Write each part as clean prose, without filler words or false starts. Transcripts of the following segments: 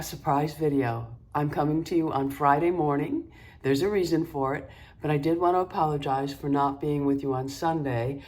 A surprise video. I'm coming to you on Friday morning. There's a reason for it, but I did want to apologize for not being with you on Sunday.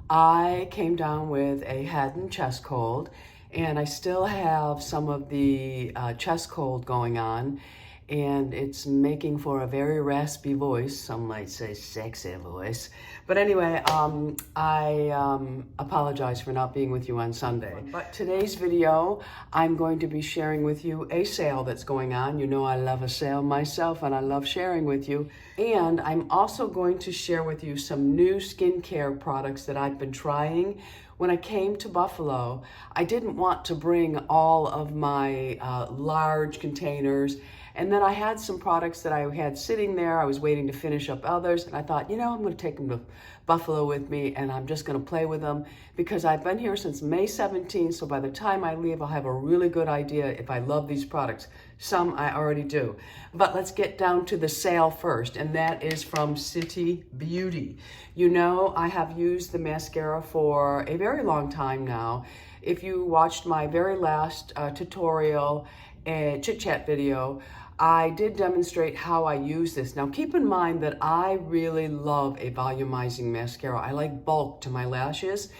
I came down with a head and chest cold, and I still have some of the chest cold going on, and it's making for a very raspy voice. Some might say sexy voice. But anyway, I apologize for not being with you on Sunday. But today's video, I'm going to be sharing with you a sale that's going on. You know I love a sale myself, and I love sharing with you. And I'm also going to share with you some new skincare products that I've been trying. When I came to Buffalo, I didn't want to bring all of my large containers. And then I had some products that I had sitting there. I was waiting to finish up others. And I thought, you know, I'm going to take them to Buffalo with me, and I'm just going to play with them because I've been here since May 17th. So by the time I leave, I'll have a really good idea if I love these products. Some I already do. But let's get down to the sale first, and that is from City Beauty. You know, I have used the mascara for a very long time now. If you watched my very last tutorial and chit-chat video, I did demonstrate how I use this. Now keep in mind that I really love a volumizing mascara. I like bulk to my lashes,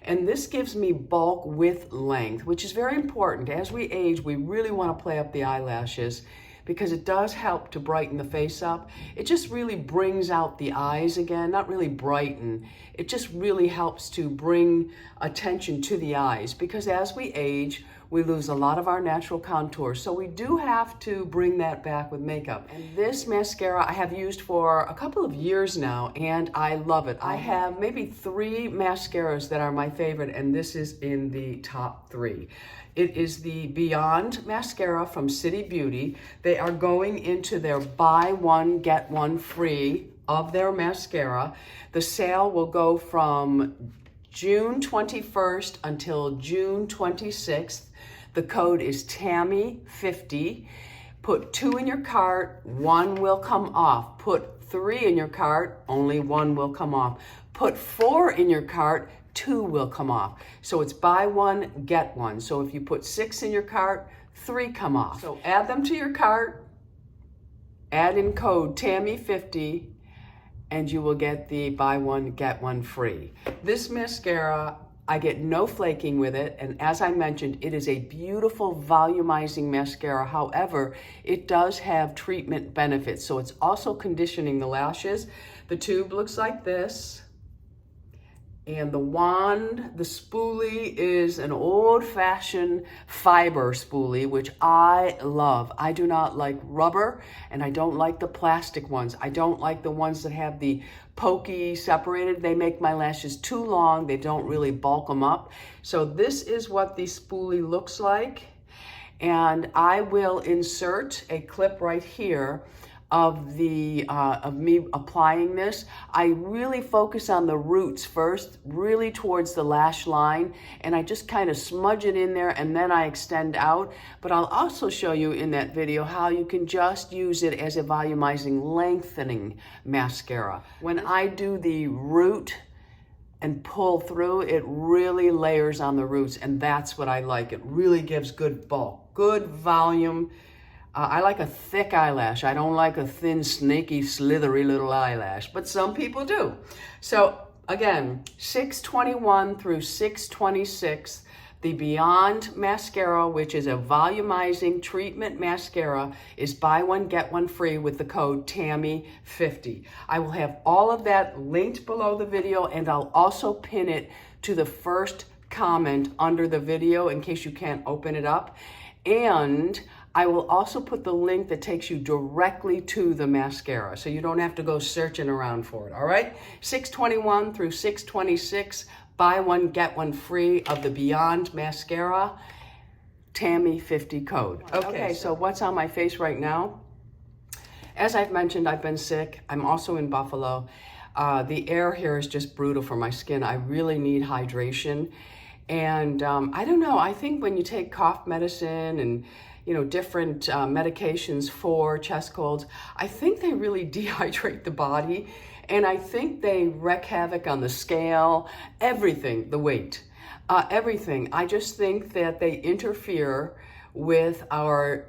and this gives me bulk with length, which is very important. As we age, we really want to play up the eyelashes because it does help to brighten the face up. It just really brings out the eyes again, not really brighten. It just really helps to bring attention to the eyes because as we age, we lose a lot of our natural contour. So we do have to bring that back with makeup. And this mascara I have used for a couple of years now, and I love it. I have maybe 3 mascaras that are my favorite, and this is in the top 3. It is the Beyond Mascara from City Beauty. They are going into their buy one, get one free of their mascara. The sale will go from June 21st until June 26th. The code is Tammy 50. Put 2 in your cart, 1 will come off. Put 3 in your cart, only 1 will come off. Put 4 in your cart, 2 will come off. So it's buy one, get one. So if you put 6 in your cart, 3 come off. So add them to your cart, add in code Tammy 50, and you will get the buy one, get one free. This mascara, I get no flaking with it, and as I mentioned, it is a beautiful volumizing mascara. However, it does have treatment benefits, so it's also conditioning the lashes. The tube looks like this, and the wand, the spoolie, is an old-fashioned fiber spoolie, which I love. I do not like rubber, and I don't like the plastic ones. I don't like the ones that have the pokey separated. They make my lashes too long. They don't really bulk them up. So this is what the spoolie looks like, and I will insert a clip right here of me applying this. I really focus on the roots first, really towards the lash line, and I just kind of smudge it in there, and then I extend out. But I'll also show you in that video how you can just use it as a volumizing, lengthening mascara. When I do the root and pull through, it really layers on the roots, and that's what I like. It really gives good bulk, good volume. I like a thick eyelash. I don't like a thin, snaky, slithery little eyelash, but some people do. So again, 6/21 through 6/26, the Beyond Mascara, which is a volumizing treatment mascara, is buy one, get one free with the code Tammy50. I will have all of that linked below the video, and I'll also pin it to the first comment under the video in case you can't open it up. And I will also put the link that takes you directly to the mascara, so you don't have to go searching around for it, all right? 6/21 through 6/26, buy one, get one free of the Beyond Mascara, Tammy50 code. Okay, so what's on my face right now? As I've mentioned, I've been sick. I'm also in Buffalo. The air here is just brutal for my skin. I really need hydration. And I don't know, I think when you take cough medicine and different medications for chest colds, I think they really dehydrate the body, and I think they wreak havoc on the scale, everything, the weight, everything. I just think that they interfere with our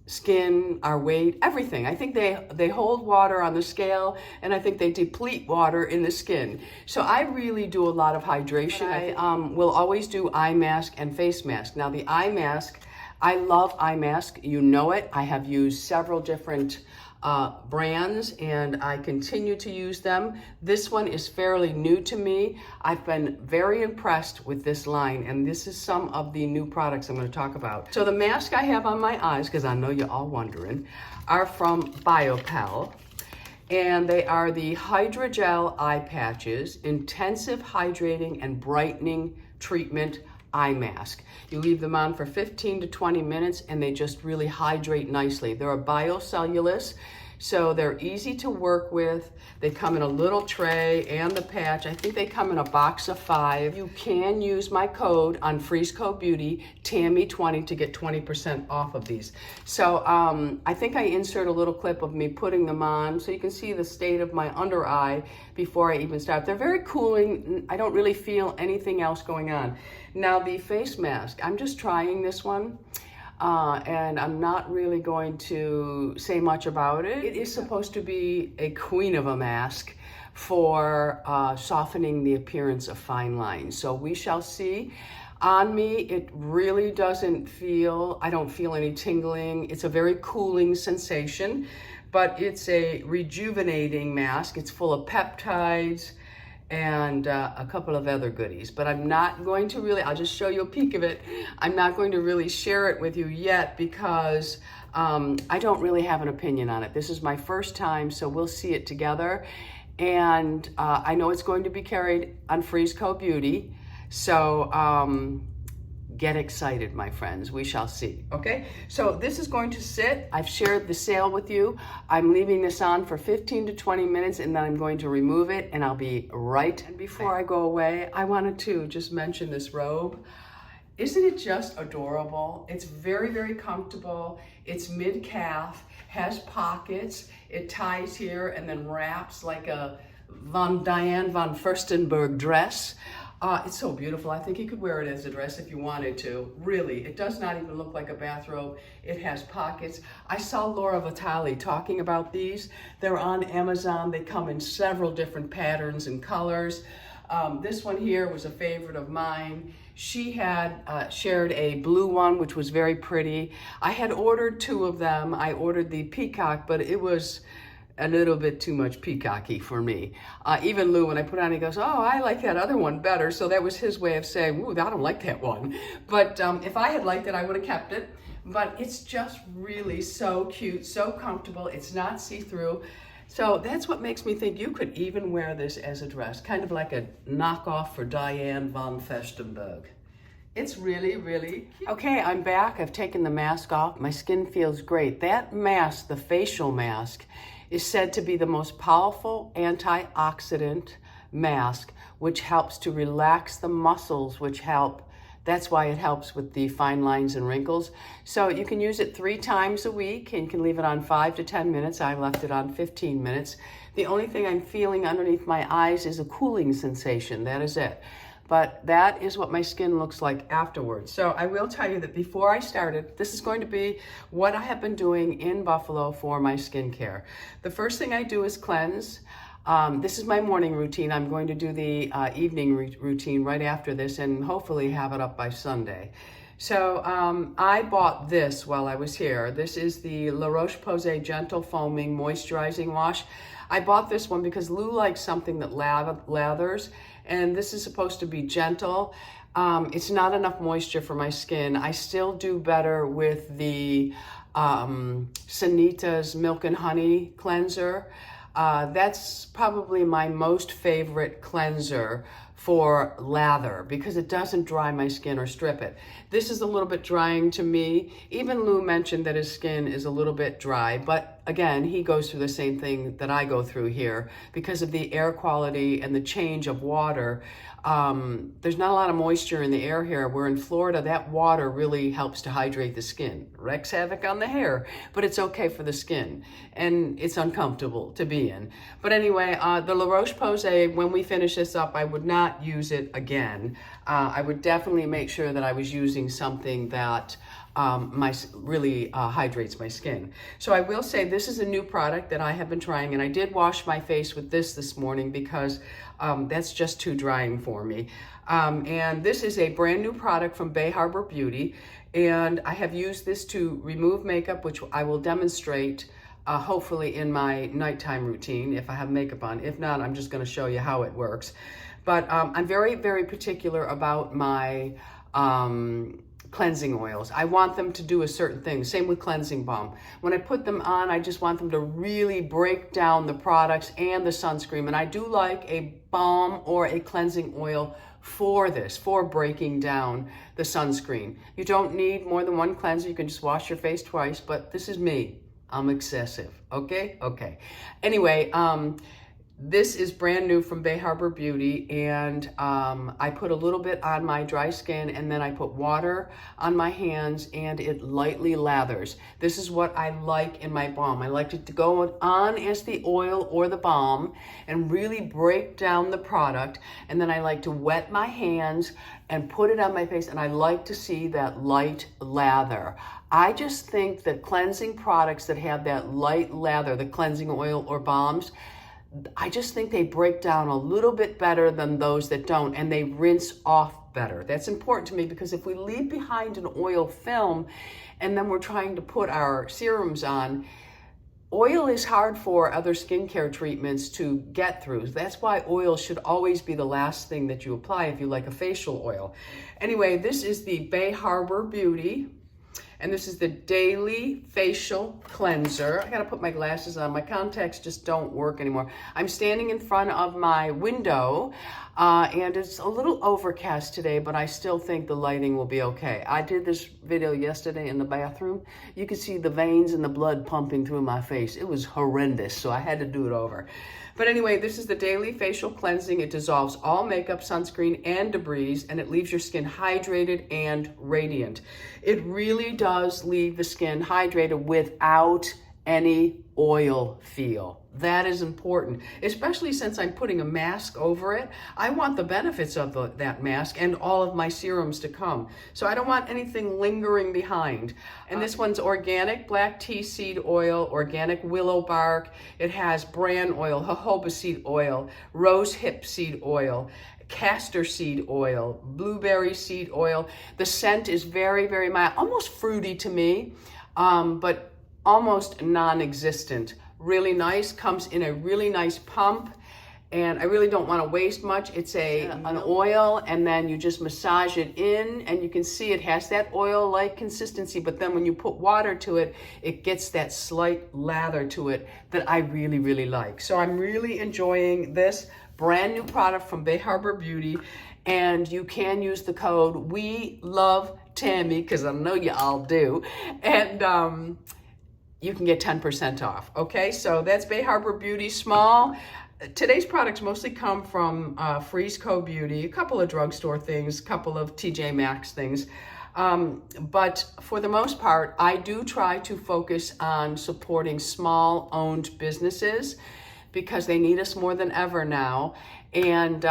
skin, our weight, everything. I think they hold water on the scale, and I think they deplete water in the skin. So I really do a lot of hydration. I will always do eye mask and face mask. Now the eye mask, I love eye mask. You know it. I have used several different brands, and I continue to use them. This one is fairly new to me. I've been very impressed with this line, and this is some of the new products I'm going to talk about. So the mask I have on my eyes, because I know you're all wondering, are from BioPel, and they are the Hydrogel Eye Patches Intensive Hydrating and Brightening Treatment Eye Mask. You leave them on for 15 to 20 minutes and they just really hydrate nicely. They're a biocellulose, so they're easy to work with. They come in a little tray and the patch. I think they come in a box of 5. You can use my code on Freeze Code Beauty, Tammy20, to get 20% off of these. So I think I insert a little clip of me putting them on so you can see the state of my under eye before I even start. They're very cooling. I don't really feel anything else going on. Now the face mask, I'm just trying this one. And I'm not really going to say much about it. It is supposed to be a queen of a mask for softening the appearance of fine lines. So we shall see. On me, it really doesn't feel, I don't feel any tingling. It's a very cooling sensation, but it's a rejuvenating mask. It's full of peptides and a couple of other goodies, but I'm not going to really, I'll just show you a peek of it. I'm not going to really share it with you yet because I don't really have an opinion on it. This is my first time, so we'll see it together. And I know it's going to be carried on Freeze Code Beauty, so get excited, my friends. We shall see, okay? So this is going to sit. I've shared the sale with you. I'm leaving this on for 15 to 20 minutes, and then I'm going to remove it, and I'll be right. And before I go away, I wanted to just mention this robe. Isn't it just adorable? It's very, very comfortable. It's mid-calf, has pockets. It ties here and then wraps like a Diane von Furstenberg dress. It's so beautiful. I think you could wear it as a dress if you wanted to. Really, it does not even look like a bathrobe. It has pockets. I saw Laura Vitale talking about these. They're on Amazon. They come in several different patterns and colors. This one here was a favorite of mine. She had shared a blue one, which was very pretty. I had ordered 2 of them. I ordered the peacock, but it was a little bit too much peacocky for me. Even Lou, when I put it on, he goes, oh, I like that other one better. So that was his way of saying, ooh, I don't like that one. But if I had liked it, I would have kept it. But it's just really so cute, so comfortable. It's not see-through. So that's what makes me think you could even wear this as a dress, kind of like a knockoff for Diane von Furstenberg. It's really, really cute. Okay, I'm back. I've taken the mask off. My skin feels great. That mask, the facial mask, is said to be the most powerful antioxidant mask, which helps to relax the muscles, which help. That's why it helps with the fine lines and wrinkles. So you can use it 3 times a week, and you can leave it on 5 to 10 minutes. I left it on 15 minutes. The only thing I'm feeling underneath my eyes is a cooling sensation. That is it. But that is what my skin looks like afterwards. So I will tell you that before I started, this is going to be what I have been doing in Buffalo for my skincare. The first thing I do is cleanse. This is my morning routine. I'm going to do the evening routine right after this and hopefully have it up by Sunday. So I bought this while I was here. This is the La Roche-Posay Gentle Foaming Moisturizing Wash. I bought this one because Lou likes something that lathers, and this is supposed to be gentle. It's not enough moisture for my skin. I still do better with the Sanita's Milk and Honey cleanser. That's probably my most favorite cleanser for lather because it doesn't dry my skin or strip it. This is a little bit drying to me. Even Lou mentioned that his skin is a little bit dry, but again, he goes through the same thing that I go through here because of the air quality and the change of water. There's not a lot of moisture in the air here. We're in Florida. That water really helps to hydrate the skin. Wreaks havoc on the hair, but it's okay for the skin, and it's uncomfortable to be in. But anyway, the La Roche-Posay, when we finish this up, I would not use it again. I would definitely make sure that I was using something that really hydrates my skin. So I will say this is a new product that I have been trying, and I did wash my face with this morning because that's just too drying for me. And this is a brand new product from Bay Harbor Beauty, and I have used this to remove makeup, which I will demonstrate hopefully in my nighttime routine if I have makeup on. If not, I'm just going to show you how it works. But I'm very, very particular about my cleansing oils. I want them to do a certain thing. Same with cleansing balm. When I put them on, I just want them to really break down the products and the sunscreen. And I do like a balm or a cleansing oil for this, for breaking down the sunscreen. You don't need more than one cleanser. You can just wash your face twice, but this is me. I'm excessive. Okay? Okay. Anyway, this is brand new from Bay Harbor Beauty, and I put a little bit on my dry skin, and then I put water on my hands, and it lightly lathers. This is what I like in my balm. I like it to go on as the oil or the balm and really break down the product, and then I like to wet my hands and put it on my face, and I like to see that light lather. I just think that cleansing products that have that light lather, the cleansing oil or balms, I just think they break down a little bit better than those that don't, and they rinse off better. That's important to me because if we leave behind an oil film and then we're trying to put our serums on, oil is hard for other skincare treatments to get through. That's why oil should always be the last thing that you apply if you like a facial oil. Anyway, this is the Bay Harbor Beauty, and this is the Daily Facial Cleanser. I gotta put my glasses on. My contacts just don't work anymore. I'm standing in front of my window, and it's a little overcast today, but I still think the lighting will be okay. I did this video yesterday in the bathroom. You could see the veins and the blood pumping through my face. It was horrendous, so I had to do it over. But anyway, this is the Daily Facial Cleansing. It dissolves all makeup, sunscreen, and debris, and it leaves your skin hydrated and radiant. It really does leave the skin hydrated without any oil feel. That is important, especially since I'm putting a mask over it. I want the benefits of that mask and all of my serums to come. So I don't want anything lingering behind. And this one's organic black tea seed oil, organic willow bark. It has bran oil, jojoba seed oil, rose hip seed oil, castor seed oil, blueberry seed oil. The scent is very, very mild, almost fruity to me, but almost non-existent. Really nice, comes in a really nice pump, and I really don't want to waste much. It's an oil, and then you just massage it in, and you can see it has that oil-like consistency, but then when you put water to it, it gets that slight lather to it that I really, really like. So I'm really enjoying this brand new product from Bay Harbor Beauty, and you can use the code We Love Tammy, because I know you all do, and you can get 10% off. Okay, so that's Bay Harbor Beauty Small. Today's products mostly come from Freeze Co. Beauty, a couple of drugstore things, a couple of TJ Maxx things. But for the most part, I do try to focus on supporting small owned businesses because they need us more than ever now. And,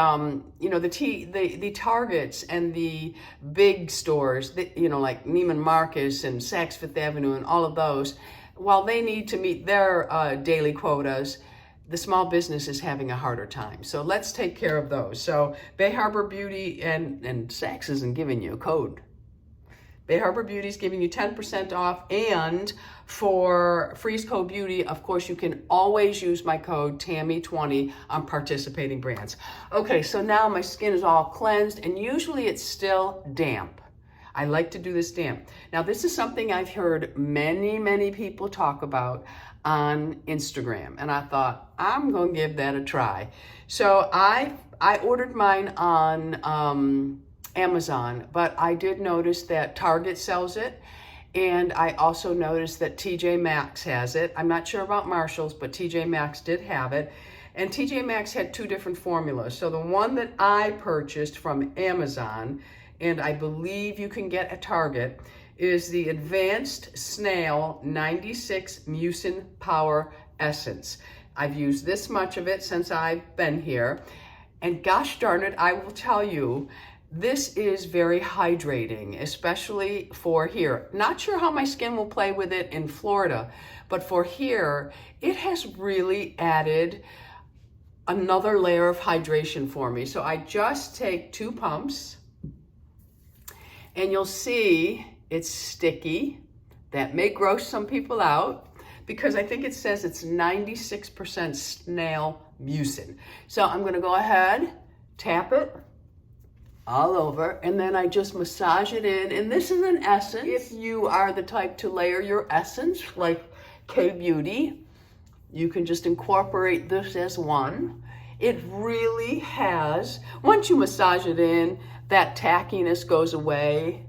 you know, the Targets and the big stores, you know, like Neiman Marcus and Saks Fifth Avenue and all of those, while they need to meet their daily quotas, the small business is having a harder time. So let's take care of those. So Bay Harbor Beauty and Saks isn't giving you a code. Bay Harbor Beauty is giving you 10% off. And for Freeze Co. Beauty, of course, you can always use my code TAMMY20 on participating brands. Okay, so now my skin is all cleansed, and usually it's still damp. I like to do this damp. Now, this is something I've heard many, many people talk about on Instagram, and I thought, I'm gonna give that a try. So I ordered mine on Amazon, but I did notice that Target sells it, And I also noticed that TJ Maxx has it. I'm not sure about Marshall's, but TJ Maxx did have it. And TJ Maxx had 2 different formulas. So the one that I purchased from Amazon, and I believe you can get at Target, is the Advanced Snail 96 Mucin Power Essence. I've used this much of it since I've been here. And gosh darn it, I will tell you, this is very hydrating, especially for here. Not sure how my skin will play with it in Florida, but for here, it has really added another layer of hydration for me. So I just take 2 pumps, and you'll see it's sticky. That may gross some people out because I think it says it's 96% snail mucin. So I'm gonna go ahead, tap it all over, and then I just massage it in. And this is an essence. If you are the type to layer your essence, like K-Beauty, you can just incorporate this as one. It really has, once you massage it in, that tackiness goes away.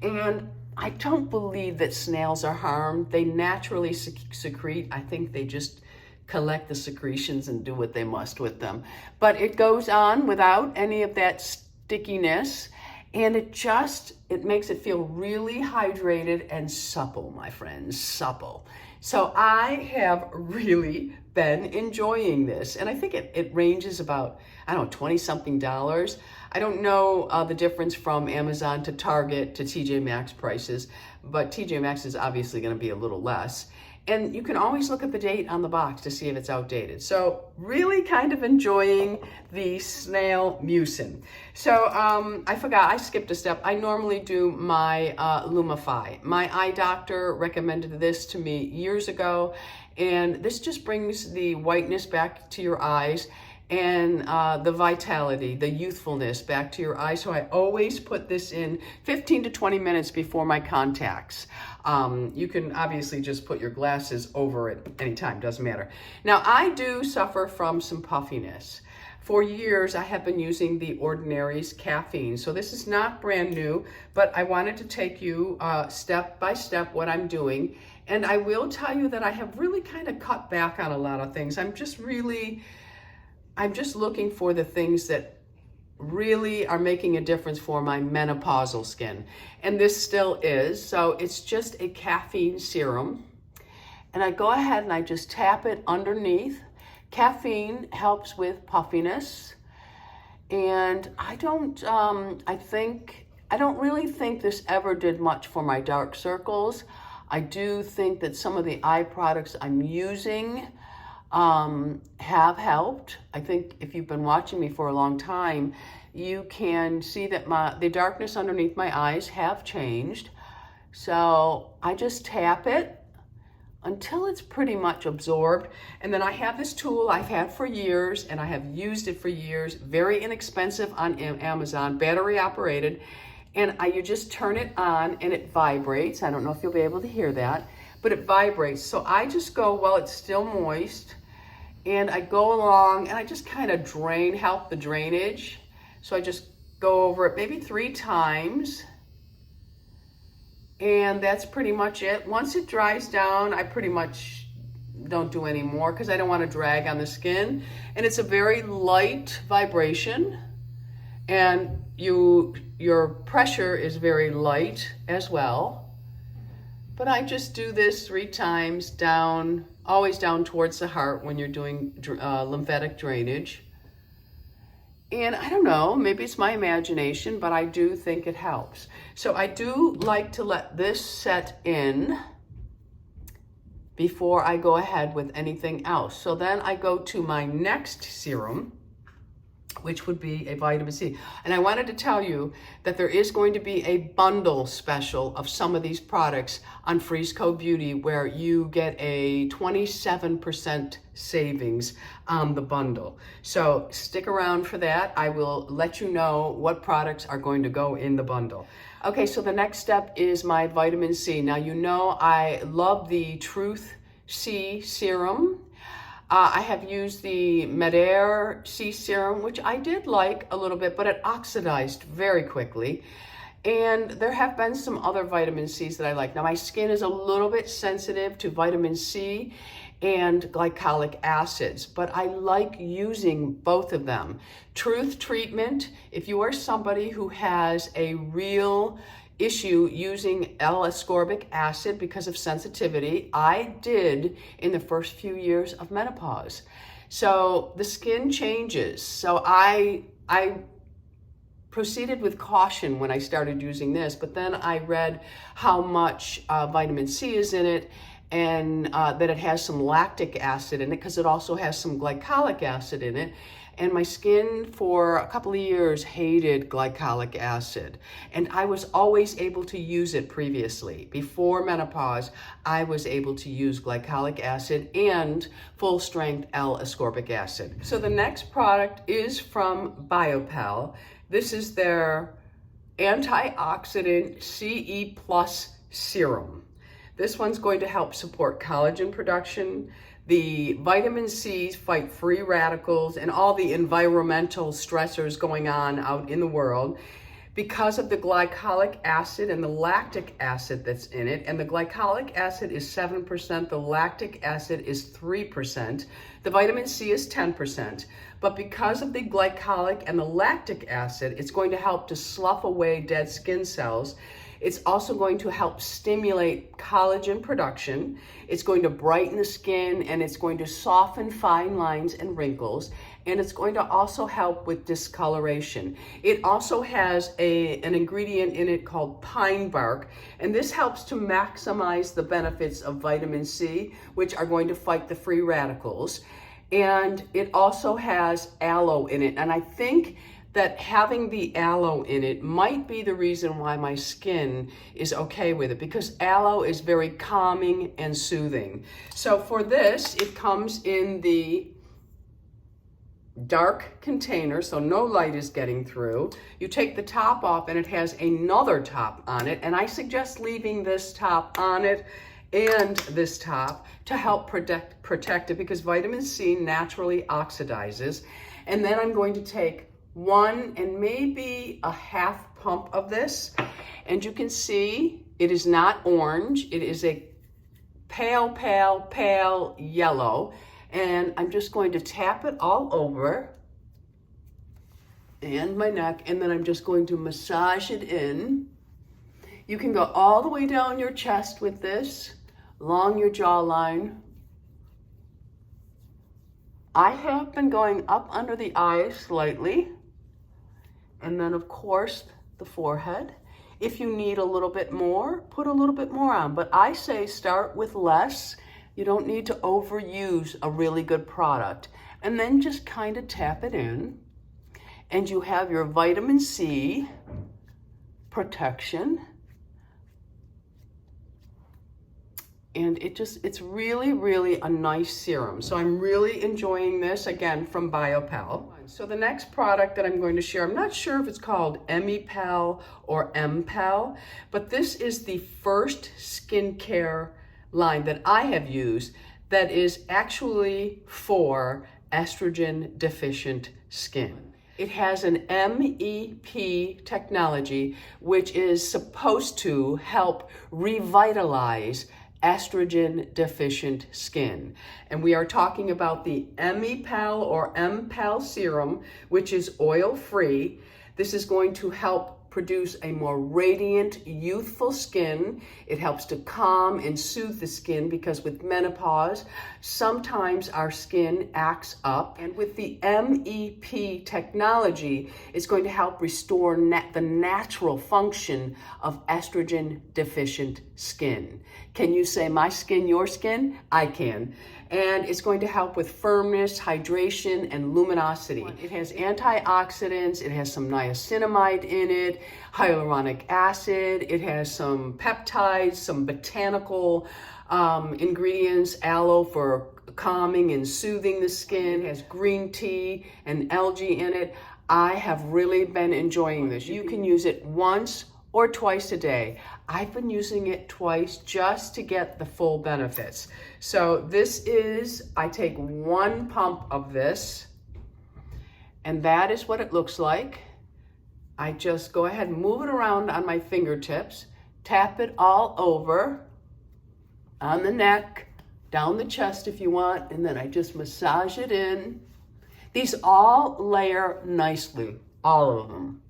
And I don't believe that snails are harmed. They naturally secrete. I think they just collect the secretions and do what they must with them. But it goes on without any of that stickiness, and it makes it feel really hydrated and supple, my friends, supple. So I have really been enjoying this, and I think it ranges about, I don't know, 20-something dollars. I don't know the difference from Amazon to Target to TJ Maxx prices, but TJ Maxx is obviously going to be a little less. And you can always look at the date on the box to see if it's outdated. So really kind of enjoying the snail mucin. So I forgot, I skipped a step. I normally do my Lumify. My eye doctor recommended this to me years ago, and this just brings the whiteness back to your eyes and the vitality, the youthfulness back to your eyes. So I always put this in 15 to 20 minutes before my contacts. You can obviously just put your glasses over it anytime, doesn't matter. Now I do suffer from some puffiness. For years I have been using the Ordinary's caffeine. So this is not brand new, but I wanted to take you step by step what I'm doing. And I will tell you that I have really kind of cut back on a lot of things. I'm just looking for the things that really are making a difference for my menopausal skin. And this still is. So it's just a caffeine serum. And I go ahead and I just tap it underneath. Caffeine helps with puffiness. And I don't really think this ever did much for my dark circles. I do think that some of the eye products I'm using have helped. I think if you've been watching me for a long time, you can see that the darkness underneath my eyes have changed. So I just tap it until it's pretty much absorbed. And then I have this tool I've had for years, and I have used it for years, very inexpensive on Amazon, battery operated. And you just turn it on and it vibrates. I don't know if you'll be able to hear that, but it vibrates. So I just go while it's still moist, and I go along and I just kind of help the drainage. So I just go over it maybe 3 times, and that's pretty much it. Once it dries down, I pretty much don't do any more because I don't want to drag on the skin. And it's a very light vibration, and your pressure is very light as well. But I just do this 3 times down, always down towards the heart when you're doing lymphatic drainage. And I don't know, maybe it's my imagination, but I do think it helps. So I do like to let this set in before I go ahead with anything else. So then I go to my next serum, which would be a vitamin C. And I wanted to tell you that there is going to be a bundle special of some of these products on Frisco Beauty where you get a 27% savings on the bundle. So stick around for that. I will let you know what products are going to go in the bundle. Okay, so the next step is my vitamin C. Now, you know I love the Truth C serum. I have used the Mel C serum, which I did like a little bit, but it oxidized very quickly. And there have been some other vitamin C's that I like. Now my skin is a little bit sensitive to vitamin C and glycolic acids, but I like using both of them. Truth treatment, if you are somebody who has a real issue using L-ascorbic acid because of sensitivity, I did in the first few years of menopause. So the skin changes. So I proceeded with caution when I started using this, but then I read how much vitamin C is in it, and that it has some lactic acid in it because it also has some glycolic acid in it. And my skin for a couple of years hated glycolic acid. And I was always able to use it previously. Before menopause, I was able to use glycolic acid and full strength L-ascorbic acid. So the next product is from BioPal. This is their antioxidant CE Plus serum. This one's going to help support collagen production. The vitamin C's fight free radicals and all the environmental stressors going on out in the world. Because of the glycolic acid and the lactic acid that's in it, and the glycolic acid is 7%, the lactic acid is 3%, the vitamin C is 10%. But because of the glycolic and the lactic acid, it's going to help to slough away dead skin cells. It's also going to help stimulate collagen production. It's going to brighten the skin, and it's going to soften fine lines and wrinkles. And it's going to also help with discoloration. It also has an ingredient in it called pine bark, and this helps to maximize the benefits of vitamin C, which are going to fight the free radicals. And it also has aloe in it, and I think that having the aloe in it might be the reason why my skin is okay with it, because aloe is very calming and soothing. So for this, it comes in the dark container, so no light is getting through. You take the top off and it has another top on it, and I suggest leaving this top on it and this top to help protect it, because vitamin C naturally oxidizes. And then I'm going to take 1 and maybe a half pump of this, and you can see it is not orange, it is a pale yellow, and I'm just going to tap it all over and my neck, and then I'm just going to massage it in. You can go all the way down your chest with this, along your jawline. I have been going up under the eyes slightly, and then of course the forehead. If you need a little bit more, put a little bit more on, but I say start with less. You don't need to overuse a really good product. And then just kind of tap it in, and you have your vitamin C protection. And it's really a nice serum. So I'm really enjoying this, again, from BioPal. So the next product that I'm going to share, I'm not sure if it's called EmiPal or MPal, but this is the first skincare line that I have used that is actually for estrogen deficient skin. It has an MEP technology, which is supposed to help revitalize estrogen deficient skin. And we are talking about the EmiPal or MPal serum, which is oil free. This is going to help produce a more radiant, youthful skin. It helps to calm and soothe the skin, because with menopause, sometimes our skin acts up. And with the MEP technology, it's going to help restore the natural function of estrogen deficient skin. Can you say my skin, your skin? I can. And it's going to help with firmness, hydration, and luminosity. It has antioxidants, it has some niacinamide in it, hyaluronic acid, it has some peptides, some botanical ingredients, aloe for calming and soothing the skin, it has green tea and algae in it. I have really been enjoying this. You can use it once or twice a day. I've been using it twice just to get the full benefits. So this is, I take 1 pump of this, and that is what it looks like. I just go ahead and move it around on my fingertips, tap it all over on the neck, down the chest if you want, and then I just massage it in. These all layer nicely, all of them.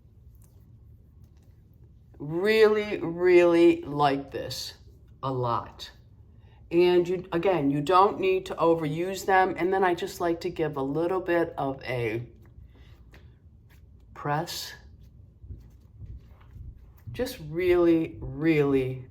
Really, really like this a lot. And you, again, you don't need to overuse them. And then I just like to give a little bit of a press. Just really, really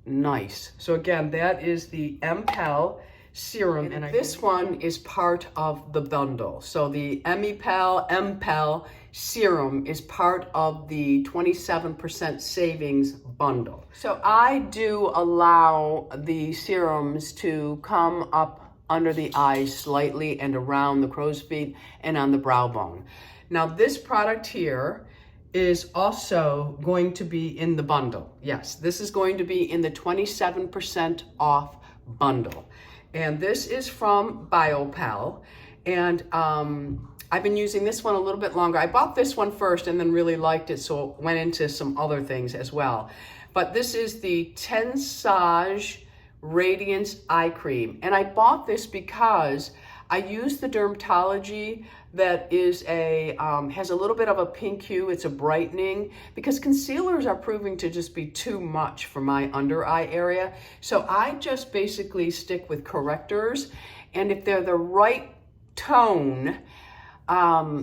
nice. So again, that is the Mel Serum, and this one is part of the bundle. So the Mel Serum is part of the 27% savings bundle. So I do allow the serums to come up under the eyes slightly and around the crow's feet and on the brow bone. Now this product here is also going to be in the bundle. Yes, this is going to be in the 27% off bundle. And this is from BioPal. And I've been using this one a little bit longer. I bought this one first and then really liked it, so went into some other things as well. But this is the Tensage Radiance Eye Cream. And I bought this because I use the Dermatology that is a, has a little bit of a pink hue. It's a brightening, because concealers are proving to just be too much for my under eye area. So I just basically stick with correctors. And if they're the right tone,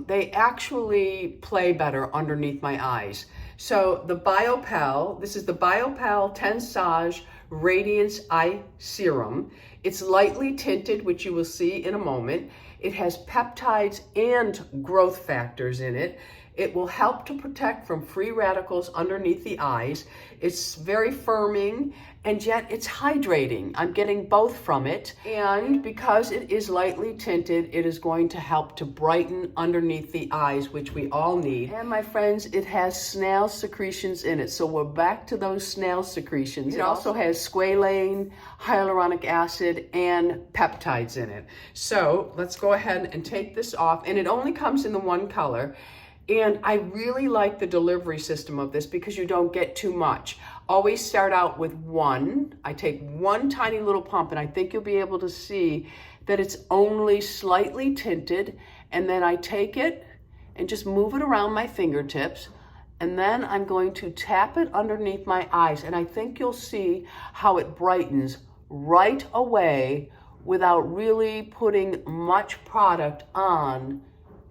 they actually play better underneath my eyes. So the BioPal, this is the BioPal Tensage Radiance Eye Serum. It's lightly tinted, which you will see in a moment. It has peptides and growth factors in it. It will help to protect from free radicals underneath the eyes. It's very firming, and yet it's hydrating. I'm getting both from it. And because it is lightly tinted, it is going to help to brighten underneath the eyes, which we all need. And my friends, it has snail secretions in it. So we're back to those snail secretions. It also has squalane, hyaluronic acid, and peptides in it. So let's go ahead and take this off. And it only comes in the one color. And I really like the delivery system of this because you don't get too much. Always start out with one. I take one tiny little pump, and I think you'll be able to see that it's only slightly tinted. And then I take it and just move it around my fingertips. And then I'm going to tap it underneath my eyes. And I think you'll see how it brightens right away without really putting much product on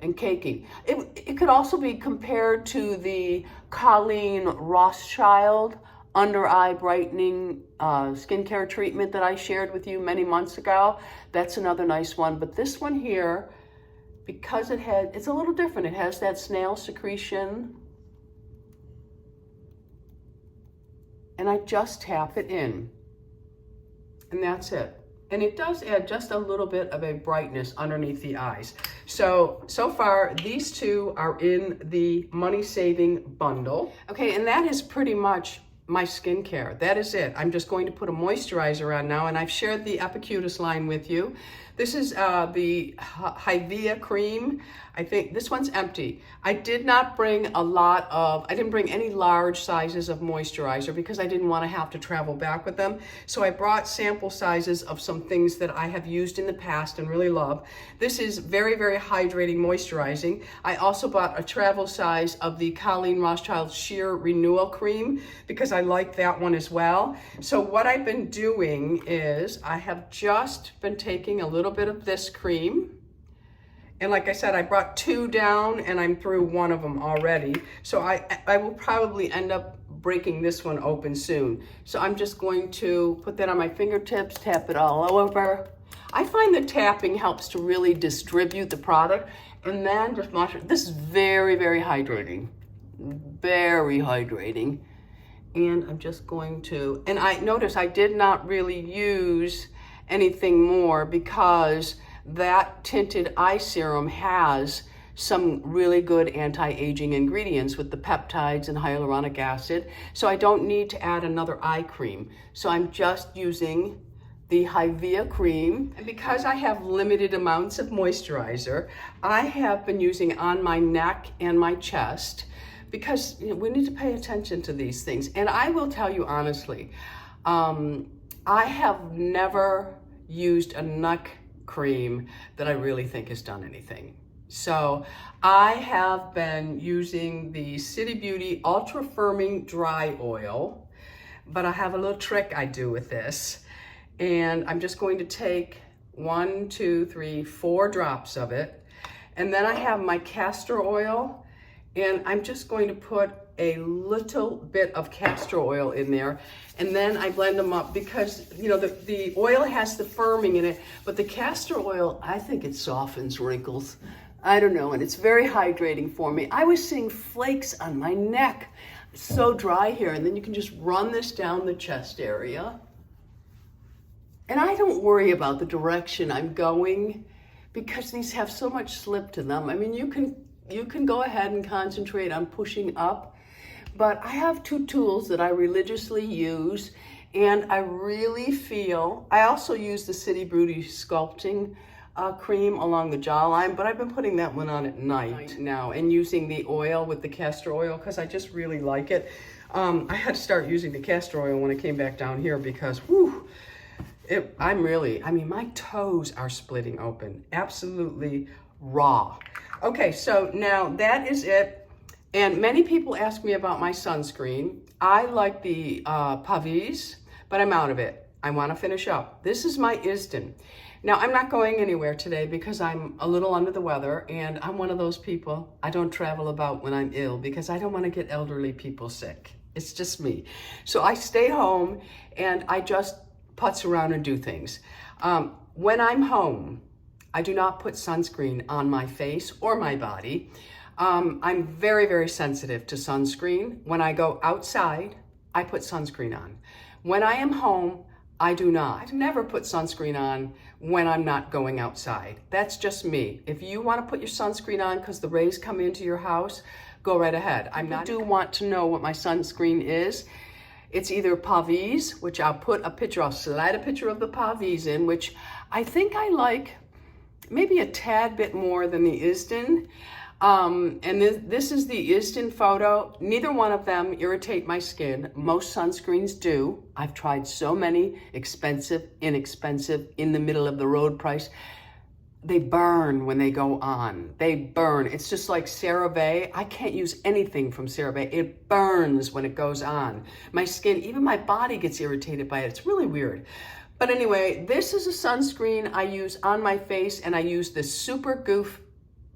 and caking. It could also be compared to the Colleen Rothschild under eye brightening skincare treatment that I shared with you many months ago. That's another nice one. But this one here, because it's a little different. It has that snail secretion. And I just tap it in. And that's it. And it does add just a little bit of a brightness underneath the eyes. So far, these two are in the money-saving bundle. Okay, and that is pretty much my skincare. That is it. I'm just going to put a moisturizer on now, and I've shared the Epicutis line with you. This is the Hivea cream. I think this one's empty. I did not bring I didn't bring any large sizes of moisturizer because I didn't want to have to travel back with them. So I brought sample sizes of some things that I have used in the past and really love. This is very, very hydrating, moisturizing. I also bought a travel size of the Colleen Rothschild Sheer Renewal Cream because I like that one as well. So what I've been doing is I have just been taking a little bit of this cream. And like I said, I brought two down and I'm through one of them already. So I will probably end up breaking this one open soon. So I'm just going to put that on my fingertips, tap it all over. I find that tapping helps to really distribute the product. And then just moisturize. This is very, very hydrating. Very hydrating. And I'm just going to, and I notice I did not really use anything more because that tinted eye serum has some really good anti-aging ingredients with the peptides and hyaluronic acid. So I don't need to add another eye cream. So I'm just using the Hivea cream. And because I have limited amounts of moisturizer, I have been using on my neck and my chest because we need to pay attention to these things. And I will tell you honestly, I have never used a neck cream that I really think has done anything. So I have been using the City Beauty Ultra Firming Dry Oil, but I have a little trick I do with this. And I'm just going to take 1, 2, 3, 4 drops of it. And then I have my castor oil, and I'm just going to put a little bit of castor oil in there, and then I blend them up because, you know, the oil has the firming in it, but the castor oil, I think it softens wrinkles. I don't know, and it's very hydrating for me. I was seeing flakes on my neck. It's so dry here, and then you can just run this down the chest area. And I don't worry about the direction I'm going because these have so much slip to them. I mean, you can go ahead and concentrate on pushing up, but I have 2 tools that I religiously use, and I really feel, I also use the City Beauty Sculpting cream along the jawline, but I've been putting that one on at night now and using the oil with the castor oil because I just really like it. I had to start using the castor oil when I came back down here because, whew, I mean, my toes are splitting open, absolutely raw. Okay, so now that is it. And many people ask me about my sunscreen. I like the Pavis, but I'm out of it. I want to finish up. This is my Isden. Now, I'm not going anywhere today because I'm a little under the weather, and I'm one of those people, I don't travel about when I'm ill because I don't want to get elderly people sick. It's just me. So I stay home and I just putz around and do things. When I'm home, I do not put sunscreen on my face or my body. I'm very, very sensitive to sunscreen. When I go outside, I put sunscreen on. When I am home, I do not. I never put sunscreen on when I'm not going outside. That's just me. If you want to put your sunscreen on because the rays come into your house, go right ahead. I do want to know what my sunscreen is. It's either Pavis, which I'll slide a picture of the Pavis in, which I think I like maybe a tad bit more than the Isden. And this is the Isden photo. Neither one of them irritate my skin. Most sunscreens do. I've tried so many, expensive, inexpensive, in the middle of the road price. They burn when they go on. They burn. It's just like CeraVe. I can't use anything from CeraVe. It burns when it goes on. My skin, even my body gets irritated by it. It's really weird. But anyway, this is a sunscreen I use on my face, and I use the Super Goof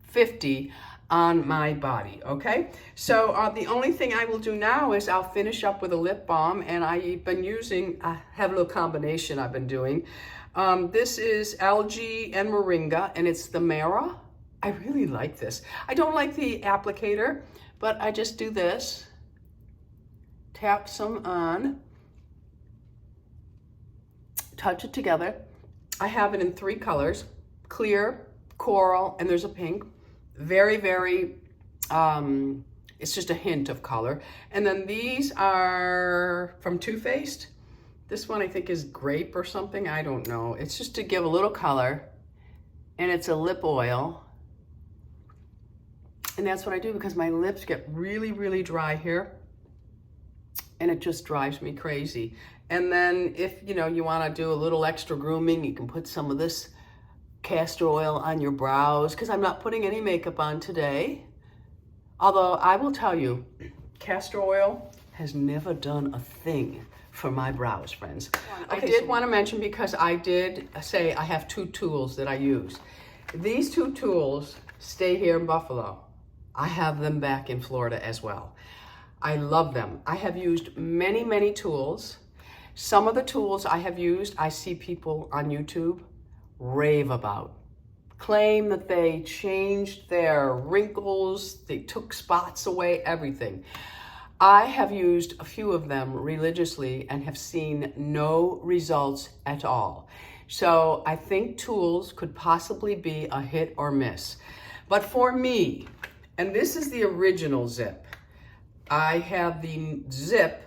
50 on my body, okay? So the only thing I will do now is I'll finish up with a lip balm, and I've been using, I have a little combination I've been doing. This is algae and moringa, and it's the Mara. I really like this. I don't like the applicator, but I just do this, tap some on, touch it together. I have it in 3 colors, clear, coral, and there's a pink. Very, very, it's just a hint of color. And then these are from Too Faced. This one I think is grape or something, I don't know. It's just to give a little color, and it's a lip oil. And that's what I do because my lips get really, really dry here, and it just drives me crazy. And then if, you know, you want to do a little extra grooming, you can put some of this castor oil on your brows, because I'm not putting any makeup on today. Although I will tell you, castor oil has never done a thing for my brows, friends. Okay, I did want to mention, because I did say I have 2 tools that I use. These 2 tools stay here in Buffalo. I have them back in Florida as well. I love them. I have used many, many tools. Some of the tools I have used, I see people on YouTube rave about. Claim that they changed their wrinkles, they took spots away, everything. I have used a few of them religiously and have seen no results at all. So I think tools could possibly be a hit or miss. But for me, and this is the original Zip. I have the Zip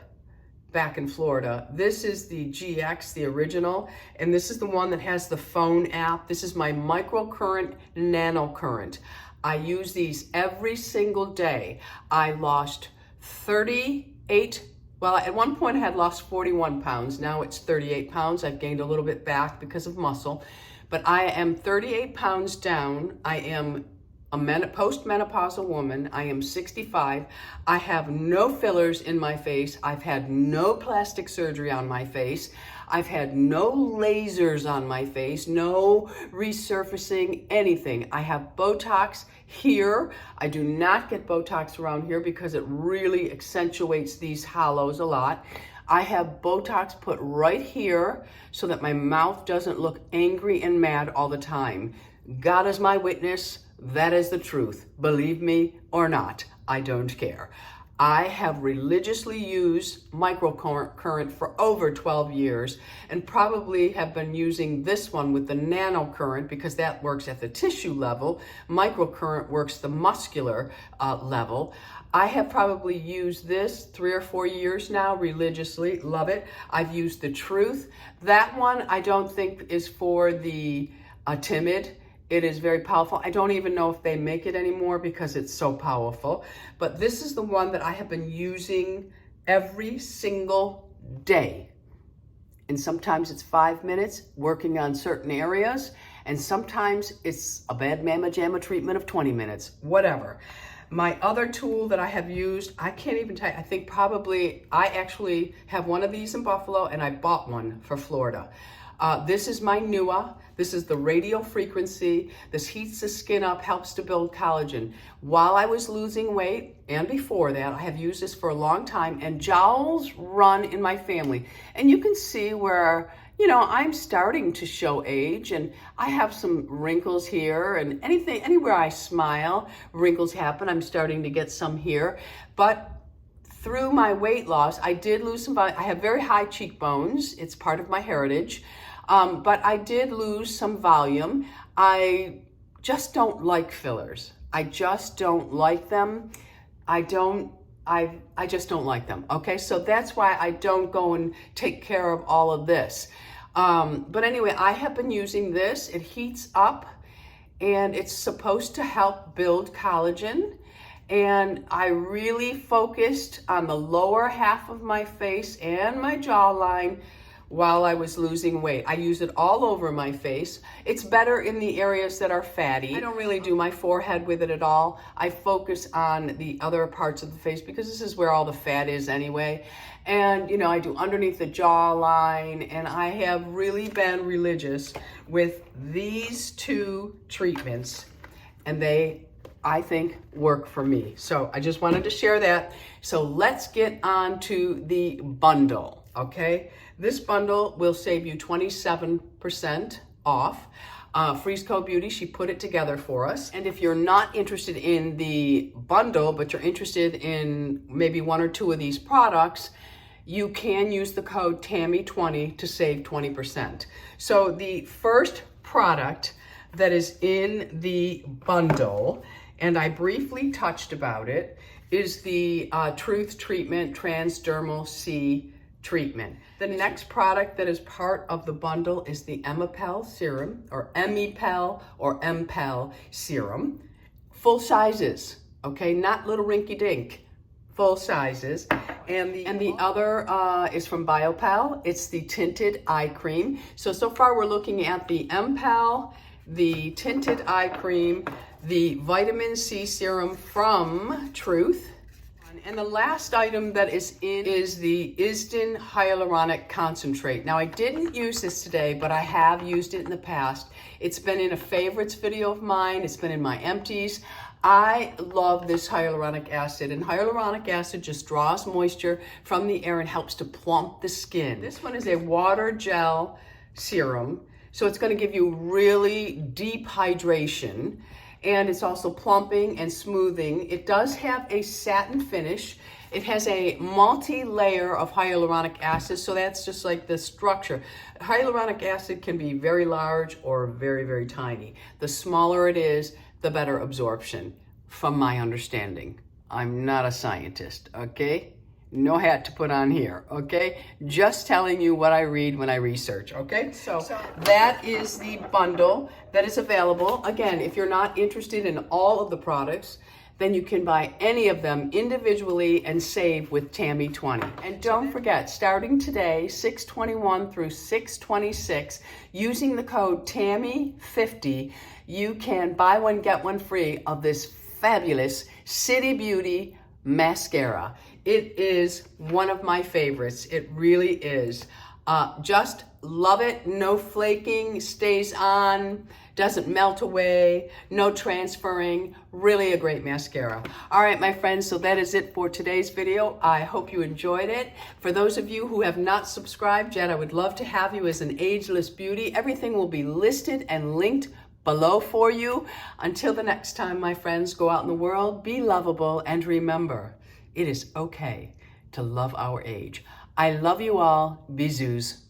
back in Florida. This is the GX, the original, and this is the one that has the phone app. This is my microcurrent nanocurrent. I use these every single day. I lost 38, well, at one point I had lost 41 pounds. Now it's 38 pounds. I've gained a little bit back because of muscle, but I am 38 pounds down. I am a post-menopausal woman. I am 65. I have no fillers in my face. I've had no plastic surgery on my face. I've had no lasers on my face, no resurfacing, anything. I have Botox here. I do not get Botox around here because it really accentuates these hollows a lot. I have Botox put right here so that my mouth doesn't look angry and mad all the time. God is my witness. That is the truth. Believe me or not, I don't care. I have religiously used microcurrent for over 12 years and probably have been using this one with the nanocurrent because that works at the tissue level. Microcurrent works the muscular level. I have probably used this 3 or 4 years now religiously. Love it. I've used the Truth. That one I don't think is for the timid. It is very powerful. I don't even know if they make it anymore because it's so powerful. But this is the one that I have been using every single day. And sometimes it's 5 minutes working on certain areas. And sometimes it's a bad mamma jamma treatment of 20 minutes, whatever. My other tool that I have used, I can't even tell you, I think probably, I actually have one of these in Buffalo and I bought one for Florida. This is my NUA. This is the radio frequency. This heats the skin up, helps to build collagen. While I was losing weight and before that, I have used this for a long time, and jowls run in my family. And you can see where, you know, I'm starting to show age and I have some wrinkles here, and anywhere I smile, wrinkles happen. I'm starting to get some here. But through my weight loss, I did lose some volume. I have very high cheekbones. It's part of my heritage. But I did lose some volume. I just don't like fillers. I just don't like them. I just don't like them. Okay, so that's why I don't go and take care of all of this. But anyway, I have been using this. It heats up and it's supposed to help build collagen. And I really focused on the lower half of my face and my jawline while I was losing weight. I use it all over my face. It's better in the areas that are fatty. I don't really do my forehead with it at all. I focus on the other parts of the face because this is where all the fat is anyway. And, you know, I do underneath the jawline, and I have really been religious with these two treatments, and they, I think, work for me. So I just wanted to share that. So let's get on to the bundle, okay? This bundle will save you 27% off. Freeze Co Beauty, she put it together for us. And if you're not interested in the bundle, but you're interested in maybe 1 or 2 of these products, you can use the code TAMMY20 to save 20%. So the first product that is in the bundle, and I briefly touched about it, is the Truth Treatment Transdermal C treatment. The next product that is part of the bundle is the Mepel Serum, or Mepel or Mepel Serum. Full sizes, okay? Not little rinky-dink, full sizes. And the other is from Biopel. It's the Tinted Eye Cream. So far we're looking at the Mepel, the Tinted Eye Cream, the Vitamin C Serum from Truth. And the last item that is in is the Isden Hyaluronic Concentrate. Now, I didn't use this today, but I have used it in the past. It's been in a favorites video of mine. It's been in my empties. I love this hyaluronic acid, and hyaluronic acid just draws moisture from the air and helps to plump the skin. This one is a water gel serum, so it's going to give you really deep hydration. And it's also plumping and smoothing. It does have a satin finish. It has a multi-layer of hyaluronic acid, so that's just like the structure. Hyaluronic acid can be very large or very, very tiny. The smaller it is, the better absorption, from my understanding. I'm not a scientist, okay? No hat to put on here, okay? Just telling you what I read when I research, okay? So that is the bundle that is available. Again, if you're not interested in all of the products, then you can buy any of them individually and save with Tammy 20. And don't forget, starting today, 6/21 through 6/26, using the code Tammy50, you can buy one, get one free of this fabulous City Beauty mascara. It is one of my favorites. It really is. Just love it. No flaking, stays on, doesn't melt away, no transferring. Really a great mascara. All right, my friends, so that is it for today's video. I hope you enjoyed it. For those of you who have not subscribed yet, I would love to have you as an Ageless Beauty. Everything will be listed and linked below for you. Until the next time, my friends, go out in the world, be lovable, and remember, it is okay to love our age. I love you all. Bisous.